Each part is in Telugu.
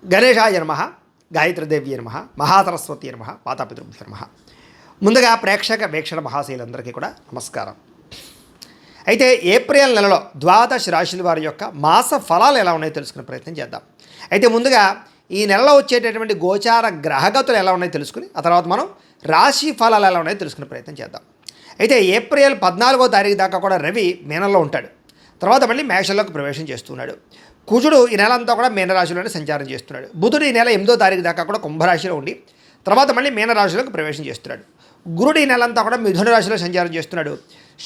గణేశాయ నమః, గాయత్రీదేవి నమః, మహాసరస్వతి నమః, మాతాపితృభ్యో నమః. ముందుగా ప్రేక్షక వీక్షణ మహాశైలందరికీ కూడా నమస్కారం. అయితే ఏప్రిల్ నెలలో ద్వాదశ రాశుల వారి యొక్క మాస ఫలాలు ఎలా ఉన్నాయో తెలుసుకునే ప్రయత్నం చేద్దాం. అయితే ముందుగా ఈ నెలలో వచ్చేటటువంటి గోచార గ్రహగతులు ఎలా ఉన్నాయో తెలుసుకుని ఆ తర్వాత మనం రాశి ఫలాలు ఎలా ఉన్నాయో తెలుసుకునే ప్రయత్నం చేద్దాం. అయితే ఏప్రిల్ 14వ తారీఖు దాకా కూడా రవి మీనంలో ఉంటాడు. తర్వాత మళ్ళీ మేషంలోకి ప్రవేశం చేస్తున్నాడు. కుజుడు ఈ నెల అంతా కూడా మీనరాశిలోనే సంచారం చేస్తున్నాడు. బుధుడు ఈ నెల 8వ తారీఖు దాకా కూడా కుంభరాశిలో ఉండి తర్వాత మళ్ళీ మీనరాశిలోకి ప్రవేశం చేస్తున్నాడు. గురుడు ఈ నెల అంతా కూడా మిథున రాశిలో సంచారం చేస్తున్నాడు.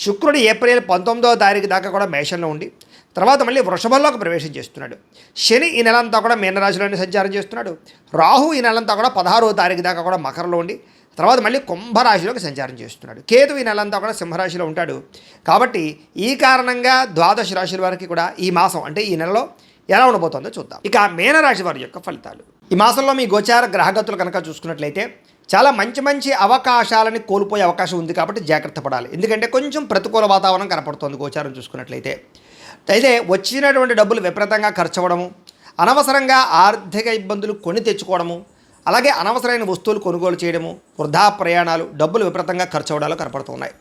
శుక్రుడు ఏప్రిల్ 19వ తారీఖు దాకా కూడా మేషంలో ఉండి తర్వాత మళ్ళీ వృషభంలోకి ప్రవేశం చేస్తున్నాడు. శని ఈ నెలంతా కూడా మీనరాశిలోనే సంచారం చేస్తున్నాడు. రాహు ఈ నెలంతా కూడా 16వ తారీఖు దాకా కూడా మకరంలో ఉండి తర్వాత మళ్ళీ కుంభరాశిలోకి సంచారం చేస్తున్నాడు. కేతు ఈ నెలంతా కూడా సింహరాశిలో ఉంటాడు. కాబట్టి ఈ కారణంగా ద్వాదశ రాశుల వారికి కూడా ఈ మాసం అంటే ఈ నెలలో ఎలా ఉండబోతుందో చూద్దాం. ఇక మీనరాశి వారి యొక్క ఫలితాలు. ఈ మాసంలో మీ గోచార గ్రహగతులు కనుక చూసుకున్నట్లయితే చాలా మంచి మంచి అవకాశాలని కోల్పోయే అవకాశం ఉంది. కాబట్టి జాగ్రత్త పడాలి. ఎందుకంటే కొంచెం ప్రతికూల వాతావరణం కనపడుతుంది గోచారం చూసుకున్నట్లయితే. అయితే వచ్చినటువంటి డబ్బులు విపరీతంగా ఖర్చు అవ్వడము, అనవసరంగా ఆర్థిక ఇబ్బందులు కొని తెచ్చుకోవడము, అలాగే అనవసరమైన వస్తువులు కొనుగోలు చేయడము, వృధా ప్రయాణాలు, డబ్బులు విపరీతంగా ఖర్చు అవ్వడాలు కనపడుతున్నాయి.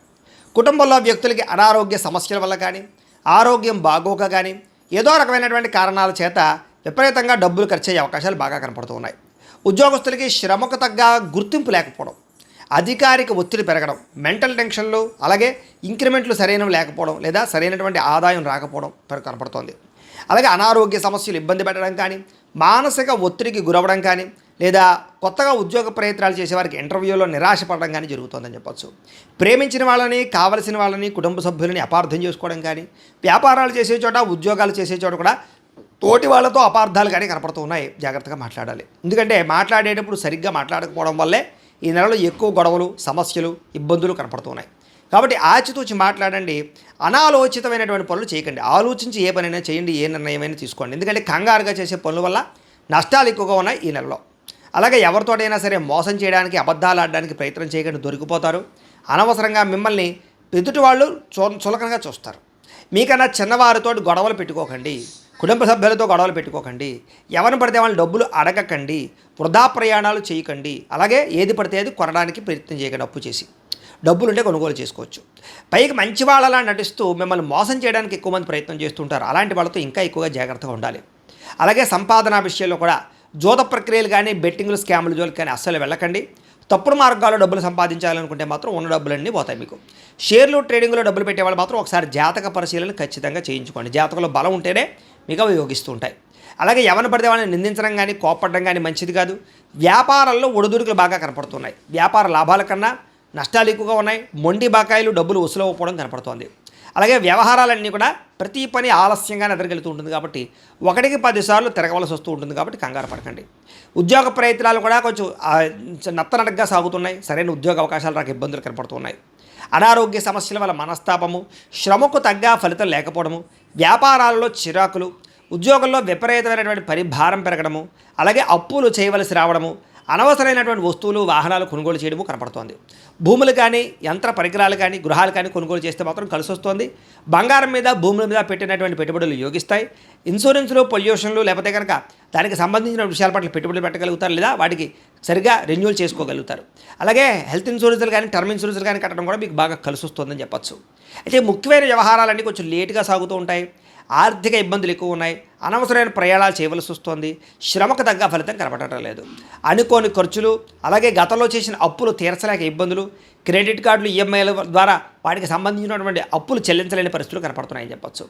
కుటుంబంలో వ్యక్తులకి అనారోగ్య సమస్యల వల్ల కానీ ఆరోగ్యం బాగోక కానీ ఏదో రకమైనటువంటి కారణాల చేత విపరీతంగా డబ్బులు ఖర్చు అయ్యే అవకాశాలు బాగా కనపడుతున్నాయి. ఉద్యోగస్తులకి శ్రమకు తగ్గ గుర్తింపు లేకపోవడం, అధికారిక ఒత్తిడి పెరగడం, మెంటల్ టెన్షన్లు, అలాగే ఇంక్రిమెంట్లు సరైనవి లేకపోవడం లేదా సరైనటువంటి ఆదాయం రాకపోవడం కనపడుతోంది. అలాగే అనారోగ్య సమస్యలు ఇబ్బంది పెట్టడం కానీ మానసిక ఒత్తిడికి గురవడం కానీ లేదా కొత్తగా ఉద్యోగ ప్రయత్నాలు చేసేవారికి ఇంటర్వ్యూలో నిరాశపడడం కానీ జరుగుతుందని చెప్పొచ్చు. ప్రేమించిన వాళ్ళని, కావలసిన వాళ్ళని, కుటుంబ సభ్యులని అపార్థం చేసుకోవడం కానీ, వ్యాపారాలు చేసే చోట, ఉద్యోగాలు చేసే చోట కూడా తోటి వాళ్ళతో అపార్థాలు కానీ కనపడుతూ ఉన్నాయి. జాగ్రత్తగా మాట్లాడాలి. ఎందుకంటే మాట్లాడేటప్పుడు సరిగ్గా మాట్లాడకపోవడం వల్లే ఈ నెలలో ఎక్కువ గొడవలు, సమస్యలు, ఇబ్బందులు కనపడుతున్నాయి. కాబట్టి ఆచితూచి మాట్లాడండి. అనాలోచితమైనటువంటి పనులు చేయకండి. ఆలోచించి ఏ పనైనా చేయండి, ఏ నిర్ణయమైనా తీసుకోండి. ఎందుకంటే కంగారుగా చేసే పనుల వల్ల నష్టాలు ఎక్కువగా ఉన్నాయి ఈ నెలలో. అలాగే ఎవరితోటైనా సరే మోసం చేయడానికి, అబద్ధాలు ఆడడానికి ప్రయత్నం చేయకండి, దొరికిపోతారు. అనవసరంగా మిమ్మల్ని ఎదుటి వాళ్ళు చులకనగా చూస్తారు. మీకన్నా చిన్నవారితో గొడవలు పెట్టుకోకండి, కుటుంబ సభ్యులతో గొడవలు పెట్టుకోకండి, ఎవరిని పడితే వాళ్ళని డబ్బులు అడగకండి, వృధా ప్రయాణాలు చేయకండి. అలాగే ఏది పడితే అది కొనడానికి ప్రయత్నం చేయకండి. అప్పు చేసి డబ్బులుంటే కొనుగోలు చేసుకోవచ్చు. పైకి మంచి వాళ్ళలా నటిస్తూ మిమ్మల్ని మోసం చేయడానికి ఎక్కువ మంది ప్రయత్నం చేస్తుంటారు. అలాంటి వాళ్ళతో ఇంకా ఎక్కువగా జాగ్రత్తగా ఉండాలి. అలాగే సంపాదన విషయంలో కూడా జోత ప్రక్రియలు కానీ బెట్టింగ్లు, స్కాములు జోలికి కానీ అస్సలు వెళ్ళకండి. తప్పుడు మార్గాల్లో డబ్బులు సంపాదించాలనుకుంటే మాత్రం ఉన్న డబ్బులన్నీ పోతాయి మీకు. షేర్లు, ట్రేడింగ్లో డబ్బులు పెట్టేవాళ్ళు మాత్రం ఒకసారి జాతక పరిశీలన ఖచ్చితంగా చేయించుకోండి. జాతకంలో బలం ఉంటేనే మీకు అవి యోగిస్తూ ఉంటాయి. అలాగే ఎవరిని పడితే వాళ్ళని నిందించడం కానీ కోపడడం కానీ మంచిది కాదు. వ్యాపారాల్లో ఒడిదుడుకులు బాగా కనపడుతున్నాయి. వ్యాపార లాభాల కన్నా నష్టాలు ఎక్కువగా ఉన్నాయి. మొండి బకాయిలు, డబ్బులు వసూలు అవ్వకపోవడం కనపడుతోంది. అలాగే వ్యవహారాలన్నీ కూడా ప్రతి పని ఆలస్యంగానే ఎదురుకెళ్తూ ఉంటుంది. కాబట్టి 1కి 10 సార్లు తిరగవలసి వస్తూ ఉంటుంది. కాబట్టి కంగారు పడకండి. ఉద్యోగ ప్రయత్నాలు కూడా కొంచెం నత్తనడగ్గా సాగుతున్నాయి. సరైన ఉద్యోగ అవకాశాలు రాక ఇబ్బందులు కనపడుతున్నాయి. అనారోగ్య సమస్యల వల్ల మనస్తాపము, శ్రమకు తగ్గ ఫలితం లేకపోవడము, వ్యాపారాలలో చిరాకులు, ఉద్యోగంలో విపరీతమైనటువంటి పరిభారం పెరగడము, అలాగే అప్పులు చేయవలసి రావడము, అనవసరమైనటువంటి వస్తువులు, వాహనాలు కొనుగోలు చేయడము కనపడుతోంది. భూములు కానీ, యంత్ర పరికరాలు కానీ, గృహాలు కానీ కొనుగోలు చేస్తే మాత్రం కలిసి వస్తుంది. బంగారం మీద, భూముల మీద పెట్టినటువంటి పెట్టుబడులు యోగిస్తాయి. ఇన్సూరెన్స్లు, పొల్యూషన్లు లేకపోతే కనుక దానికి సంబంధించిన విషయాల పట్ల పెట్టుబడులు పెట్టగలుగుతారు లేదా వాటికి సరిగ్గా రెన్యూల్ చేసుకోగలుగుతారు. అలాగే హెల్త్ ఇన్సూరెన్స్లు కానీ, టర్మ్ ఇన్సూరెన్స్లు కానీ కట్టడం కూడా మీకు బాగా కలిసి వస్తుందని చెప్పచ్చు. అయితే ముఖ్యమైన వ్యవహారాలన్నీ కొంచెం లేటుగా సాగుతూ ఉంటాయి. ఆర్థిక ఇబ్బందులు ఎక్కువ ఉన్నాయి. అనవసరమైన ప్రయాణాలు చేయవలసి వస్తుంది. శ్రమకు తగ్గ ఫలితం కనపడటం లేదు. అనుకోని ఖర్చులు, అలాగే గతంలో చేసిన అప్పులు తీర్చలేక ఇబ్బందులు, క్రెడిట్ కార్డులు, ఈఎంఐల ద్వారా వాటికి సంబంధించినటువంటి అప్పులు చెల్లించలేని పరిస్థితులు కనపడుతున్నాయని చెప్పచ్చు.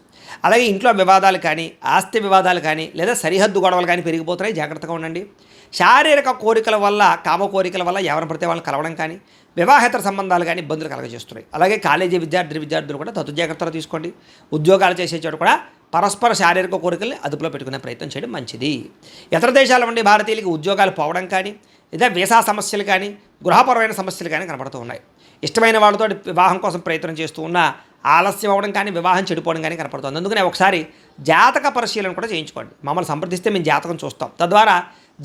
అలాగే ఇంట్లో వివాదాలు కానీ, ఆస్తి వివాదాలు కానీ లేదా సరిహద్దు గొడవలు కానీ పెరిగిపోతున్నాయి. జాగ్రత్తగా ఉండండి. శారీరక కోరికల వల్ల, కామ కోరికల వల్ల ఎవరిని పడితే వాళ్ళని కలవడం కానీ, వివాహేతర సంబంధాలు కానీ ఇబ్బందులు కలగజేస్తున్నాయి. అలాగే కాలేజీ విద్యార్థులు కూడా తగు జాగ్రత్తలు తీసుకోండి. ఉద్యోగాలు చేసే చోట కూడా పరస్పర శారీరక కోరికల్ని అదుపులో పెట్టుకునే ప్రయత్నం చేయడం మంచిది. ఇతర దేశాల నుండి భారతీయులకి ఉద్యోగాలు పోవడం కానీ లేదా వీసా సమస్యలు కానీ, గృహపరమైన సమస్యలు కానీ కనపడుతూ ఉన్నాయి. ఇష్టమైన వాళ్ళతో వివాహం కోసం ప్రయత్నం చేస్తూ ఉన్న ఆలస్యం అవ్వడం కానీ, వివాహం చెడిపోవడం కానీ కనపడుతుంది. అందుకనే ఒకసారి జాతక పరిశీలన కూడా చేయించుకోండి. మమ్మల్ని సంప్రదిస్తే మేము జాతకం చూస్తాం. తద్వారా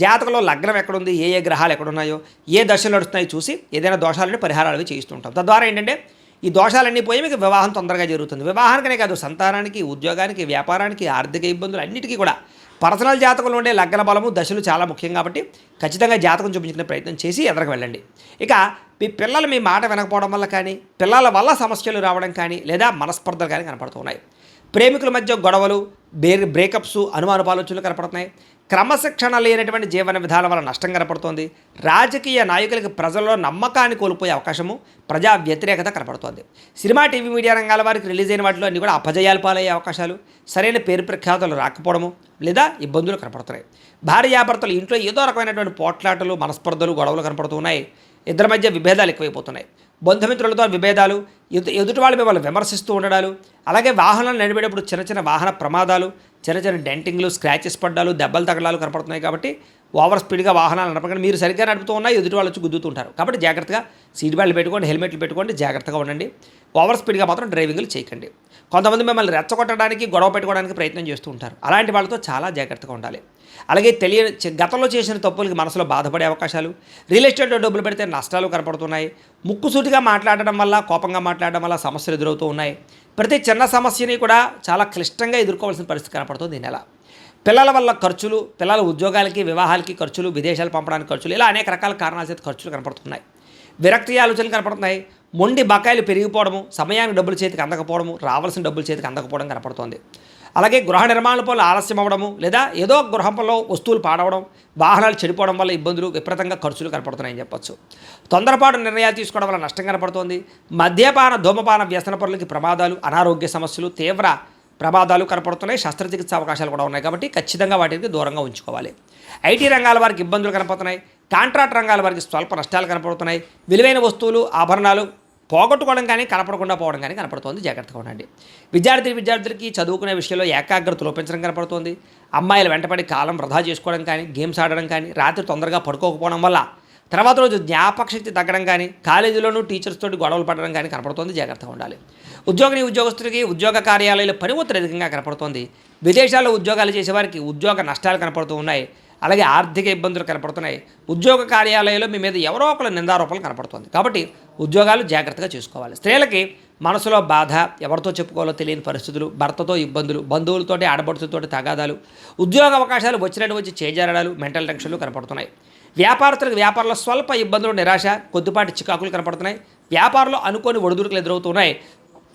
జాతకంలో లగ్నం ఎక్కడుంది, ఏ ఏ గ్రహాలు ఎక్కడున్నాయో, ఏ దశలు నడుస్తున్నాయో చూసి ఏదైనా దోషాలని పరిహారాలు చేయిస్తుంటాం. తద్వారా ఏంటంటే ఈ దోషాలన్నీ పోయి మీకు వివాహం తొందరగా జరుగుతుంది. వివాహానికనే కాదు, సంతానానికి, ఉద్యోగానికి, వ్యాపారానికి, ఆర్థిక ఇబ్బందులు అన్నిటికీ కూడా పర్సనల్ జాతకంలో ఉండే లగ్న బలము దశలు చాలా ముఖ్యం కాబట్టి ఖచ్చితంగా జాతకం చూపించుకునే ప్రయత్నం చేసి ఎదరకు వెళ్ళండి. ఇక మీ పిల్లలు మీ మాట వినకపోవడం వల్ల కానీ, పిల్లల వల్ల సమస్యలు రావడం కానీ, లేదా మనస్పర్ధలు కానీ కనపడుతున్నాయి. ప్రేమికుల మధ్య గొడవలు, బ్రేకప్స్, అనుమానాలోచనలు కనపడుతున్నాయి. క్రమశిక్షణ లేనటువంటి జీవన విధానం వల్ల నష్టం కనపడుతోంది. రాజకీయ నాయకులకి ప్రజల్లో నమ్మకాన్ని కోల్పోయే అవకాశము, ప్రజా వ్యతిరేకత కనపడుతోంది. సినిమా, టీవీ, మీడియా రంగాల వారికి రిలీజ్ అయిన వాటిలో అన్నీ కూడా అపజయాలు పాలయ్యే అవకాశాలు, సరైన పేరు ప్రఖ్యాతులు రాకపోవడము లేదా ఇబ్బందులు కనపడుతున్నాయి. భార్యాభర్తలు ఇంట్లో ఏదో రకమైనటువంటి పోట్లాటలు, మనస్పర్ధలు, గొడవలు కనపడుతున్నాయి. ఇద్దరి మధ్య విభేదాలు ఎక్కువైపోతున్నాయి. బంధుమిత్రులతో విభేదాలు, ఎదుటి వాళ్ళు మిమ్మల్ని విమర్శిస్తూ ఉండడాలు, అలాగే వాహనాలు నడిపేటప్పుడు చిన్న చిన్న వాహన ప్రమాదాలు, చిన్న చిన్న డెంటింగ్లు, స్క్రాచెస్ పడ్డాలు, దెబ్బలు తగడాలు కనపడుతున్నాయి. కాబట్టి ఓవర్ స్పీడ్గా వాహనాలు నడపకండి. మీరు సరిగ్గా నడుపుతూ ఉన్నా ఎదుటి వాళ్ళు వచ్చి గుద్దుతుంటారు. కాబట్టి జాగ్రత్తగా సీట్ బెల్ట్ పెట్టుకోండి, హెల్మెట్లు పెట్టుకోండి, జాగ్రత్తగా ఉండండి. ఓవర్ స్పీడ్గా మాత్రం డ్రైవింగ్లు చేయకండి. కొంతమంది మిమ్మల్ని రెచ్చగొట్టడానికి, గొడవ పెట్టుకోవడానికి ప్రయత్నం చేస్తూ ఉంటారు. అలాంటి వాళ్ళతో చాలా జాగ్రత్తగా ఉండాలి. అలాగే గతంలో చేసిన తప్పులకి మనసులో బాధపడే అవకాశాలు, రియల్ ఎస్టేట్లో డబ్బులు పెడితే నష్టాలు కనపడుతున్నాయి. ముక్కుసూటిగా మాట్లాడడం వల్ల, కోపంగా మాట్లాడడం వల్ల సమస్యలు ఎదురవుతూ ఉన్నాయి. ప్రతి చిన్న సమస్యని కూడా చాలా క్లిష్టంగా ఎదుర్కోవాల్సిన పరిస్థితి కనపడుతుంది ఈ నెల. పిల్లల వల్ల ఖర్చులు, పిల్లల ఉద్యోగాలకి, వివాహాలకి ఖర్చులు, విదేశాలు పంపడానికి ఖర్చులు, ఇలా అనేక రకాల కారణాల చేత ఖర్చులు కనపడుతున్నాయి. విరక్తి ఆలోచనలు కనపడుతున్నాయి. మొండి బకాయిలు పెరిగిపోవడము, సమయానికి డబ్బులు చేతికి అందకపోవడము, రావాల్సిన డబ్బులు చేతికి అందకపోవడం కనపడుతోంది. అలాగే గృహ నిర్మాణ పనులు ఆలస్యం అవ్వడము, లేదా ఏదో గృహంలో వస్తువులు పాడవడం, వాహనాలు చెడిపోవడం వల్ల ఇబ్బందులు, విపరీతంగా ఖర్చులు కనపడుతున్నాయని చెప్పొచ్చు. తొందరపాటు నిర్ణయాలు తీసుకోవడం వల్ల నష్టం కనపడుతోంది. మద్యపాన, ధూమపాన, వ్యసన పనులకి ప్రమాదాలు, అనారోగ్య సమస్యలు, తీవ్ర ప్రమాదాలు కనపడుతున్నాయి. శస్త్రచికిత్స అవకాశాలు కూడా ఉన్నాయి. కాబట్టి ఖచ్చితంగా వాటికి దూరంగా ఉంచుకోవాలి. ఐటీ రంగాల వారికి ఇబ్బందులు కనపడుతున్నాయి. కాంట్రాక్ట్ రంగాల వారికి స్వల్ప నష్టాలు కనపడుతున్నాయి. విలువైన వస్తువులు, ఆభరణాలు పోగొట్టుకోవడం కానీ, కనపడకుండా పోవడం కానీ కనపడుతోంది. జాగ్రత్తగా ఉండండి. విద్యార్థులకి చదువుకునే విషయంలో ఏకాగ్రత లోపించడం కనపడుతోంది. అమ్మాయిలు వెంటపడి కాలం వృధా చేసుకోవడం కానీ, గేమ్స్ ఆడడం కానీ, రాత్రి తొందరగా పడుకోకపోవడం వల్ల తర్వాత రోజు జ్ఞాపకశక్తి తగ్గడం కానీ, కాలేజీలోనూ టీచర్స్ తోటి గొడవలు పడడం కానీ కనపడుతోంది. జాగ్రత్తగా ఉండాలి. ఉద్యోగస్తులకి ఉద్యోగ కార్యాలయాల్లో పని ఒత్తిడి అధికంగా కనపడుతోంది. విదేశాల్లో ఉద్యోగాలు చేసేవారికి ఉద్యోగ నష్టాలు కనపడుతూ ఉన్నాయి. అలాగే ఆర్థిక ఇబ్బందులు కనపడుతున్నాయి. ఉద్యోగ కార్యాలయంలో మీ మీద ఎవరో ఒకరు నిందారోపణలు కనపడుతుంది. కాబట్టి ఉద్యోగాలు జాగ్రత్తగా చూసుకోవాలి. స్త్రీలకి మనసులో బాధ, ఎవరితో చెప్పుకోవాలో తెలియని పరిస్థితులు, భర్తతో ఇబ్బందులు, బంధువులతోటి, ఆడబడుతులతోటి తగాదాలు, ఉద్యోగ అవకాశాలు వచ్చినట్టు వచ్చి చేజారడాలు, మెంటల్ టెన్షన్లు కనపడుతున్నాయి. వ్యాపారస్తులకు వ్యాపారంలో స్వల్ప ఇబ్బందులు, నిరాశ, కొద్దిపాటి చికాకులు కనపడుతున్నాయి. వ్యాపారంలో అనుకోని ఒడిదుడుకులు ఎదురవుతున్నాయి.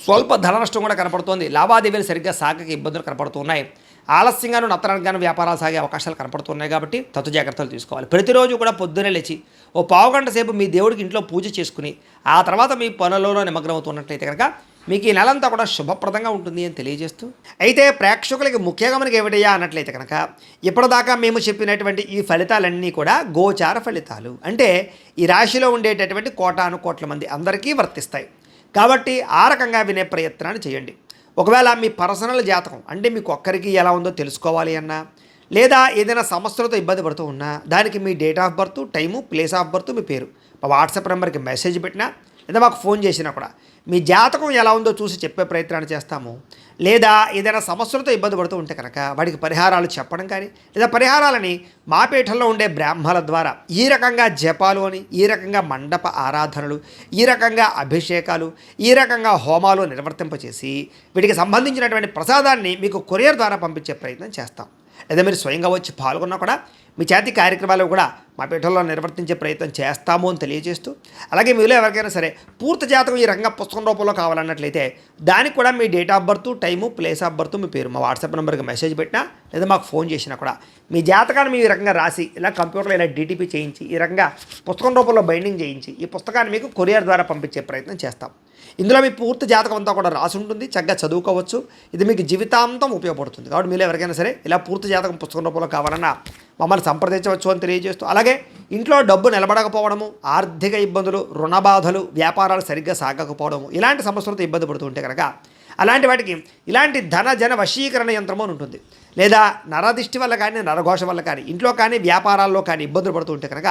స్వల్ప ధన నష్టం కూడా కనపడుతోంది. లావాదేవీలు సరిగ్గా సాగక ఇబ్బందులు కనపడుతున్నాయి. ఆలస్యంగాను, నత్తరంగాను వ్యాపారాలు సాగే అవకాశాలు కనపడుతున్నాయి. కాబట్టి తత్తు జాగ్రత్తలు తీసుకోవాలి. ప్రతిరోజు కూడా పొద్దున్నే లేచి ఓ పావుగంట సేపు మీ దేవుడికి ఇంట్లో పూజ చేసుకుని ఆ తర్వాత మీ పనులలో నిమగ్నం అవుతున్నట్లయితే కనుక మీకు ఈ నెలంతా కూడా శుభప్రదంగా ఉంటుంది అని తెలియజేస్తూ, అయితే ప్రేక్షకులకి ముఖ్యంగా మనకి ఏమిటయ్యా అన్నట్లయితే కనుక ఇప్పటిదాకా మేము చెప్పినటువంటి ఈ ఫలితాలన్నీ కూడా గోచార ఫలితాలు. అంటే ఈ రాశిలో ఉండేటటువంటి కోటాను కోట్ల మంది అందరికీ వర్తిస్తాయి. కాబట్టి ఆ రకంగా వినే ప్రయత్నాన్ని చేయండి. ఒకవేళ మీ పర్సనల్ జాతకం అంటే మీకు ఒక్కరికి ఎలా ఉందో తెలుసుకోవాలి అన్నా, లేదా ఏదైనా సమస్యలతో ఇబ్బంది పడుతూ ఉన్నా, దానికి మీ date of birth, time, place of birth, మీ పేరు మా వాట్సాప్ నెంబర్కి మెసేజ్ పెట్టినా, లేదా మాకు ఫోన్ చేసినా కూడా మీ జాతకం ఎలా ఉందో చూసి చెప్పే ప్రయత్నాన్ని చేస్తాము. లేదా ఏదైనా సమస్యలతో ఇబ్బంది పడుతూ ఉంటే కనుక వాటికి పరిహారాలు చెప్పడం కానీ, లేదా పరిహారాలని మా పీఠంలో ఉండే బ్రాహ్మణుల ద్వారా ఈ రకంగా జపాలు అని, ఈ రకంగా మండప ఆరాధనలు, ఈ రకంగా అభిషేకాలు, ఈ రకంగా హోమాలు నిర్వర్తింపచేసి వీటికి సంబంధించినటువంటి ప్రసాదాన్ని మీకు కొరియర్ ద్వారా పంపించే ప్రయత్నం చేస్తాం. లేదా మీరు స్వయంగా వచ్చి పాల్గొన్నా కూడా మీ చేతి కార్యక్రమాలు కూడా మా పీఠంలో నిర్వర్తించే ప్రయత్నం చేస్తాము అని తెలియజేస్తూ, అలాగే మీలో ఎవరికైనా సరే పూర్తి జాతకం ఈ రకంగా పుస్తకం రూపంలో కావాలన్నట్లయితే దానికి కూడా మీ date of birth, time, place of birth, మీ పేరు మా వాట్సాప్ నెంబర్కి మెసేజ్ పెట్టినా, లేదా మాకు ఫోన్ చేసినా కూడా మీ జాతకాన్ని ఈ రకంగా రాసి ఇలా కంప్యూటర్లో ఇలా డీటీపీ చేయించి ఈ రకంగా పుస్తకం రూపంలో బైండింగ్ చేయించి ఈ పుస్తకాన్ని మీకు కొరియర్ ద్వారా పంపించే ప్రయత్నం చేస్తాం. ఇందులో మీ పూర్తి జాతకం అంతా కూడా రాసి ఉంటుంది. చక్కగా చదువుకోవచ్చు. ఇది మీకు జీవితాంతం ఉపయోగపడుతుంది. కాబట్టి మీరు ఎవరికైనా సరే ఇలా పూర్తి జాతకం పుస్తకం రూపంలో కావాలన్నా మమ్మల్ని సంప్రదించవచ్చు అని తెలియజేస్తూ, అలాగే ఇంట్లో డబ్బు నిలబడకపోవడము, ఆర్థిక ఇబ్బందులు, రుణ బాధలు, వ్యాపారాలు సరిగ్గా సాగకపోవడము, ఇలాంటి సమస్యలతో ఇబ్బంది పడుతూ ఉంటే కనుక అలాంటి వాటికి ఇలాంటి ధన జన వశీకరణ యంత్రము అని ఉంటుంది. లేదా నరదిష్టి వల్ల కానీ, నరఘోష వల్ల కానీ, ఇంట్లో కానీ వ్యాపారాల్లో కానీ ఇబ్బందులు పడుతూ ఉంటే కనుక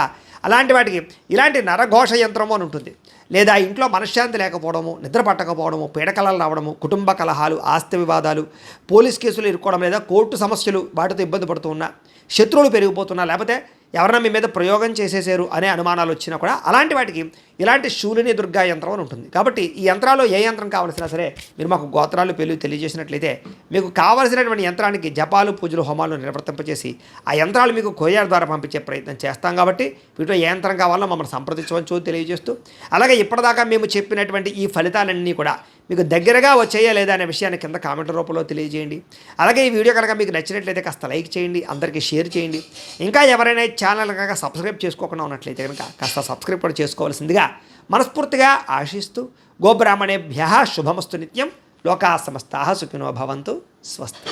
అలాంటి వాటికి ఇలాంటి నరఘోష యంత్రము అని ఉంటుంది. లేదా ఇంట్లో మనశ్శాంతి లేకపోవడము, నిద్ర పట్టకపోవడము, పీడకలలు రావడము, కుటుంబ కలహాలు, ఆస్తి వివాదాలు, పోలీస్ కేసులు ఇరుక్కోవడం, లేదా కోర్టు సమస్యలు వాటితో ఇబ్బంది పడుతూ ఉన్నా, శత్రువులు పెరిగిపోతున్నా, లేకపోతే ఎవరైనా మీ మీద ప్రయోగం చేసేసారు అనే అనుమానాలు వచ్చినా కూడా అలాంటి వాటికి ఇలాంటి శూలిని దుర్గా యంత్రం అని ఉంటుంది. కాబట్టి ఈ యంత్రాల్లో ఏ యంత్రం కావాల్సినా సరే మీరు మాకు గోత్రాలు పేర్లు తెలియజేసినట్లయితే మీకు కావాల్సినటువంటి యంత్రానికి జపాలు పూజలు హోమాలు నిర్వర్తింపచేసి ఆ యంత్రాలు మీకు కొరియర్ ద్వారా పంపించే ప్రయత్నం చేస్తాం. కాబట్టి వీటిలో ఏ యంత్రం కావాలో మమ్మల్ని సంప్రదించవచ్చు తెలియజేస్తూ, అలాగే ఇప్పటిదాకా మేము చెప్పినటువంటి ఈ ఫలితాలన్నీ కూడా మీకు దగ్గరగా వచ్చేయా లేదా అనే విషయాన్ని కింద కామెంట్ రూపంలో తెలియజేయండి. అలాగే ఈ వీడియో కనుక మీకు నచ్చినట్లయితే కాస్త లైక్ చేయండి, అందరికీ షేర్ చేయండి. ఇంకా ఎవరైనా ఛానల్ కనుక సబ్స్క్రైబ్ చేసుకోకుండా ఉన్నట్లయితే కనుక కాస్త సబ్స్క్రైబ్ కూడా చేసుకోవాల్సిందిగా మనస్ఫూర్తిగా ఆశిస్తూ, గోబ్రాహ్మణేభ్యః శుభమస్తు నిత్యం, లోకా సమస్తాః సుఖినో భవంతు, స్వస్తి.